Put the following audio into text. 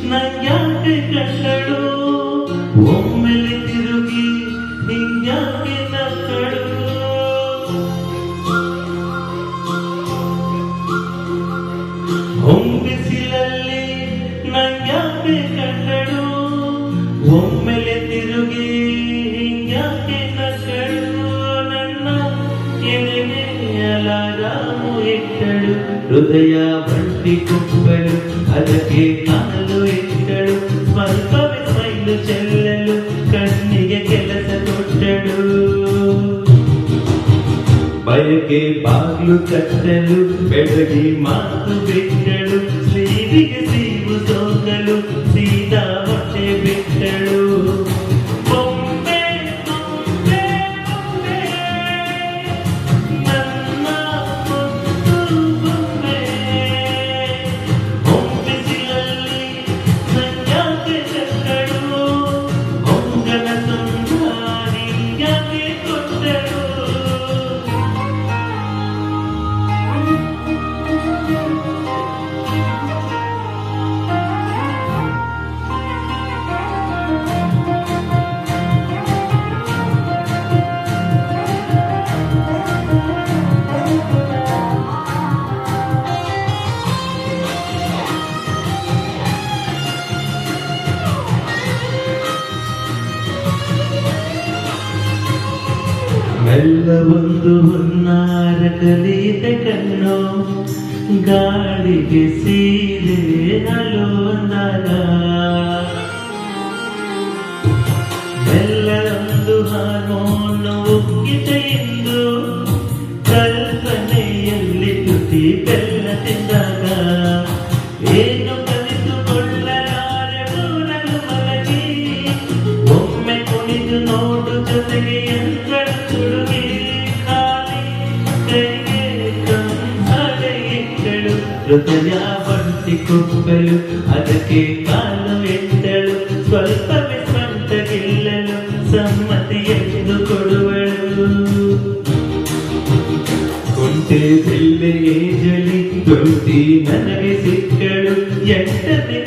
ನಂಗ್ಯಾಕೆ ಕಂಡಳು ಒಮ್ಮೆಲೆ ತಿರುಗಿ ಹಿಂಗ್ಯಾಕೆ ನಕ್ಕಳು ಹೊಂಬಿಸಿಲಲ್ಲಿ ನಂಗ್ಯಾಕೆ ಕಂಡಳು ಒಮ್ಮೆಲೆ ತಿರುಗಿ ಹಿಂಗ್ಯಾಕೆ ನಕ್ಕಳು ನನ್ನ ಎದೆಗೆ ಅಲಾರಾಮು ಇಟ್ಟಳು ಹೃದಯ ಬಂಟಿ ಕುಪ್ಪಳು ಅದಕ್ಕೆ ಕಾಲು ಇಟ್ಟಳು ಸ್ವಲ್ಪವೇ ಸ್ಮೈಲು ಚೆಲ್ಲಲು ಕಣ್ಣಿಗೆ ಕೆಲಸ ಕೊಟ್ಟಳು ಬಯಕೆ ಬಾಗ್ಲು ಕಟ್ಟಲು ಬೆಳಗಿ ಮಾತು ಬಿಟ್ಟಳು ಸೀವಿಗೆ ಸೀವು ಸೋಕಲು ಸೀದಾ ಹೊಟ್ಟೆ ಬಿಟ್ಟಳು ಬೊಂಬೆ ಬೊಂಬೆ ಬೊಂಬೆ ನನ್ನ ಮುದ್ದು ಬೊಂಬೆ ಹೊಂಬಿಸಿಲಲ್ಲಿ ನಂಗ್ಯಾಕೆ ಕಟ್ಟಳು ಹೊಂಗನ ಸುಂದರಿ ಯಾಕೆ ಕೊಟ್ಟಳು ಮೆಲ್ಲ ಒಂದು ಹುನ್ನಾರ ಕಲಿತೆ ಕಣ್ಣು ಗಾಳಿಗೆ ಸೀರೆ ಹಲೋ ಅಂದಾಗ ಮೆಲ್ಲ ಒಂದು ಹಾನೋನು ಉಕ್ಕಿತೆ ಎಂದು ಕಲ್ಪನೆಯಲ್ಲಿ ತುಟಿ ಬೆಲ್ಲ ತಿಂದಾಗ ಏನು ಕಲಿತುಕೊಳ್ಳಲಾರೆ ಮೂರಲು ಮಲಗಿ ಒಮ್ಮೆ ಕುಣಿದು ನೋಡು ಜೊತೆಗೆ ಯಂತ್ರ ತುಡುಗಿ ಖಾಲಿ ಕೈಗೆ ಕಂಸಳೆ ಇಟ್ಟಳು ಹೃದಯ ಬಂಟಿ ಕುಪ್ಪಲು ಅದಕ್ಕೆ ಕಾಲು ಇಟ್ಟಳು ಸ್ವಲ್ಪವೇ ಸ್ವಂತ ಗೆಲ್ಲಲು ಸಮ್ಮತಿ ಎಂದು ಕೊಡುವಳು ಕುಂಟೆ ಬಿಲ್ಲೆಗೆ ಜಲಿ ತುಂಟಿ ನನಗೆ ಸಿಕ್ಕಳು ಎಂಟನೇ